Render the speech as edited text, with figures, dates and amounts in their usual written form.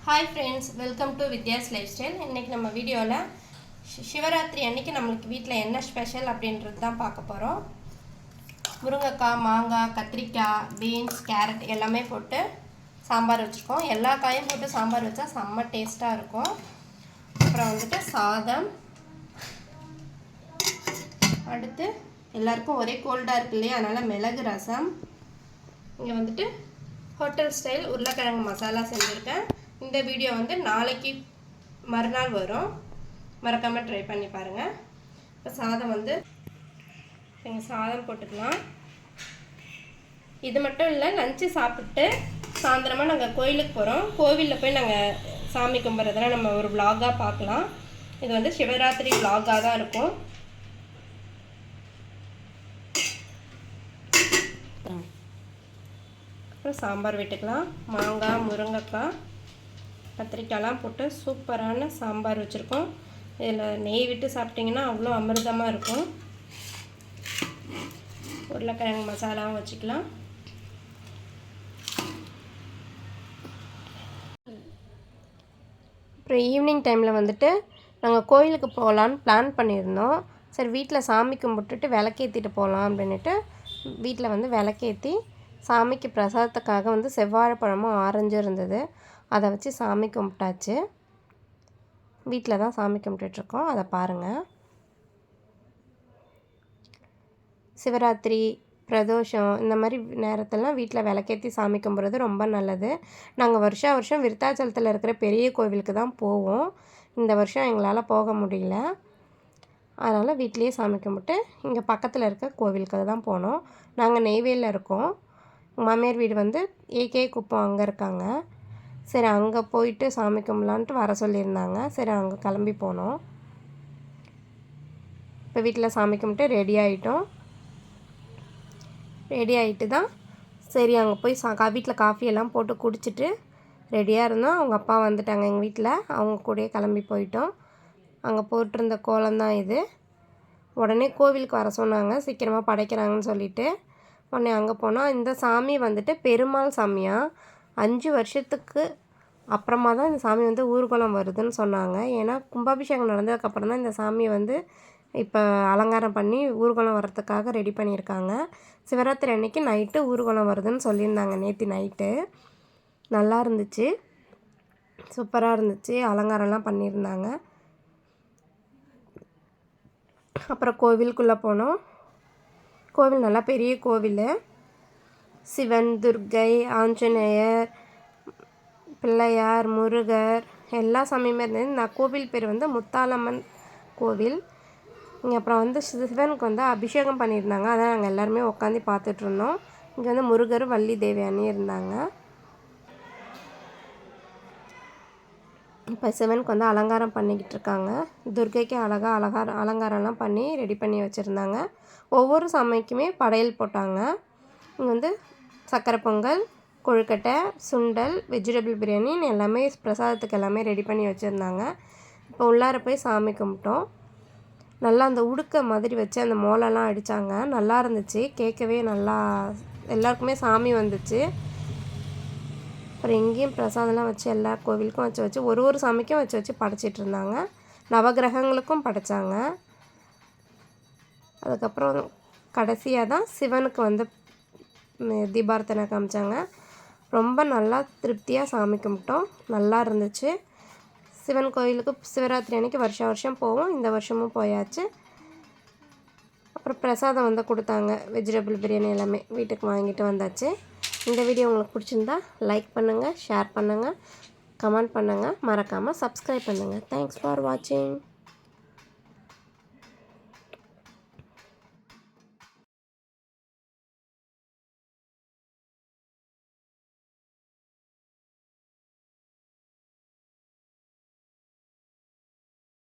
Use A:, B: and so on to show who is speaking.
A: Hi friends, welcome to Vidya's Lifestyle. இன்னைக்கு நம்ம வீடியோல சிவராத்திரி அன்னைக்கு நமக்கு வீட்ல என்ன ஸ்பெஷல் அப்படின்றது தான் பார்க்க போறோம். முருங்கைக்காய், மாங்காய், கத்திரிக்காய், பீன்ஸ், கேரட் எல்லாமே போட்டு சாம்பார் வச்சிருக்கோம். எல்லா காயும் போட்டு சாம்பார் வச்சா செம்ம டேஸ்டா இருக்கும். அப்புறம் வந்துட்டு சாதம். அடுத்து எல்லாருக்கும் ஒரே கோல்டா இருக்கு இல்லையா, அதனால மிளகு ரசம். இங்க வந்துட்டு ஹோட்டல் ஸ்டைல் உருளைக்கிழங்கு மசாலா செஞ்சிருக்கேன். இந்த வீடியோ வந்து நாளைக்கு மறுநாள் வரும், மறக்காமல் ட்ரை பண்ணி பாருங்கள். இப்போ சாதம் வந்து நீங்கள் சாதம் போட்டுக்கலாம். இது மட்டும் இல்லை, லஞ்சு சாப்பிட்டு சாயந்தரமாக நாங்கள் கோயிலுக்கு போகிறோம். கோவிலில் போய் நாங்கள் சாமி கும்பிட்றதெல்லாம் நம்ம ஒரு விலாகாக பார்க்கலாம். இது வந்து சிவராத்திரி விலாகாக தான் இருக்கும். அப்புறம் சாம்பார் விட்டுக்கலாம். மாங்காய், முருங்கைக்காய், கத்திரிக்காயெலாம் போட்டு சூப்பரான சாம்பார் வச்சுருக்கோம். இதில் நெய் விட்டு சாப்பிட்டிங்கன்னா அவ்வளோ அமிர்தமாக இருக்கும். உருளைக்கிழங்கு மசாலாவும் வச்சுக்கலாம். அப்புறம் ஈவினிங் டைமில் வந்துட்டு நாங்கள் கோயிலுக்கு போகலான்னு பிளான் பண்ணியிருந்தோம். சரி, வீட்டில் சாமி கும்பிட்டுட்டு விளக்கேற்றிட்டு போகலாம் அப்படின்ட்டு வீட்டில் வந்து விளக்கேற்றி சாமிக்கு பிரசாதத்துக்காக வந்து செவ்வாழைப்பழமும் ஆரஞ்சும் இருந்தது. அதை வச்சு சாமி கும்பிட்டாச்சு. வீட்டில் தான் சாமி கும்பிட்டுட்ருக்கோம், அதை பாருங்கள். சிவராத்திரி, பிரதோஷம் இந்த மாதிரி நேரத்திலலாம் வீட்டில் விளக்கேற்றி சாமி கும்பிட்றது ரொம்ப நல்லது. நாங்கள் வருஷம் விருத்தாச்சலத்தில் இருக்கிற பெரிய கோவிலுக்கு தான் போவோம். இந்த வருஷம் எங்களால் போக முடியல, அதனால் வீட்லேயே சாமி கும்பிட்டு இங்கே பக்கத்தில் இருக்க கோவிலுக்கு தான் போனோம். நாங்கள் நெய்வேலியில் இருக்கோம். மாமியார் வீடு வந்து ஏகே குப்பம் அங்கே இருக்காங்க. சரி, அங்கே போயிட்டு சாமி கும்பலான்ட்டு வர சொல்லியிருந்தாங்க. சரி, அங்கே கிளம்பி போனோம். இப்போ வீட்டில் சாமி கும்பிட்டு ரெடி ஆகிட்டோம். ரெடி ஆகிட்டு தான் சரி அங்கே போய் வீட்டில் காஃபியெல்லாம் போட்டு குடிச்சிட்டு ரெடியாக இருந்தோம். அவங்க அப்பா வந்துட்டாங்க எங்கள் வீட்டில். அவங்க கூடயே கிளம்பி போயிட்டோம். அங்கே போட்டிருந்த கோலம் தான் இது. உடனே கோவிலுக்கு வர சொன்னாங்க, சீக்கிரமாக படைக்கிறாங்கன்னு சொல்லிவிட்டு. உடனே அங்கே போனால் இந்த சாமி வந்துட்டு பெருமாள் சாமியாக 5 வருஷத்துக்கு அப்புறமா தான் இந்த சாமி வந்து ஊர்வலம் வருதுன்னு சொன்னாங்க. ஏன்னா கும்பாபிஷேகம் நடந்ததுக்கப்புறம் தான் இந்த சாமியை வந்து இப்போ அலங்காரம் பண்ணி ஊர்வலம் வர்றதுக்காக ரெடி பண்ணியிருக்காங்க. சிவராத்திரி அன்னைக்கு நைட்டு ஊர்வலம் வருதுன்னு சொல்லியிருந்தாங்க. நேற்று நைட்டு நல்லா இருந்துச்சு, சூப்பராக இருந்துச்சு, அலங்காரம்லாம் பண்ணியிருந்தாங்க. அப்புறம் கோவிலுக்குள்ளே போனோம். கோவில் நல்லா பெரிய கோவில். சிவன், துர்க்கை, ஆஞ்சநேயர், பிள்ளையார், முருகர் எல்லா சாமியுமே இருந்தது. நான் கோவில் பேர் வந்து முத்தாலம்மன் கோவில். இங்கே அப்புறம் வந்து சிவனுக்கு வந்து அபிஷேகம் பண்ணியிருந்தாங்க. அதான் நாங்கள் எல்லாருமே உட்காந்து பார்த்துட்ருந்தோம். இங்கே வந்து முருகர், வள்ளி தேவியானி இருந்தாங்க. இப்போ சிவனுக்கு வந்து அலங்காரம் பண்ணிக்கிட்டு இருக்காங்க. துர்க்கைக்கு அழகாக அலங்காரம்லாம் பண்ணி ரெடி பண்ணி வச்சுருந்தாங்க. ஒவ்வொரு சாமிக்குமே படையல் போட்டாங்க. இங்கே வந்து சக்கரை பொங்கல், கொழுக்கட்டை, சுண்டல், வெஜிடபிள் பிரியாணின்னு எல்லாமே பிரசாதத்துக்கு எல்லாமே ரெடி பண்ணி வச்சுருந்தாங்க. இப்போ உள்ளார போய் சாமி கும்பிட்டோம். நல்லா அந்த உடுக்க மாதிரி வச்சு அந்த மோளெல்லாம் அடித்தாங்க. நல்லா இருந்துச்சு, கேட்கவே நல்லா எல்லாருக்குமே சாமி வந்துச்சு. அப்புறம் எங்கேயும் பிரசாதம்லாம் வச்சு எல்லா கோவிலுக்கும் வச்சு ஒரு சாமிக்கும் வச்சு படைச்சிட்டு இருந்தாங்க. நவகிரகங்களுக்கும் படைத்தாங்க. அதுக்கப்புறம் கடைசியாக தான் சிவனுக்கு வந்து தீபார்த்தனை காமிச்சாங்க. ரொம்ப நல்லா திருப்தியாக சாமி கும்பிட்டோம். நல்லா இருந்துச்சு. சிவன் கோயிலுக்கு சிவராத்திரி அன்னைக்கு வருஷம் போவோம். இந்த வருஷமும் போயாச்சு. அப்புறம் பிரசாதம் வந்து கொடுத்தாங்க, வெஜிடபிள் பிரியாணி எல்லாமே வீட்டுக்கு வாங்கிட்டு வந்தாச்சு. இந்த வீடியோ உங்களுக்கு பிடிச்சிருந்தா லைக் பண்ணுங்கள், ஷேர் பண்ணுங்கள், கமெண்ட் பண்ணுங்கள், மறக்காமல் சப்ஸ்கிரைப் பண்ணுங்கள். தேங்க்ஸ் ஃபார் வாட்சிங்.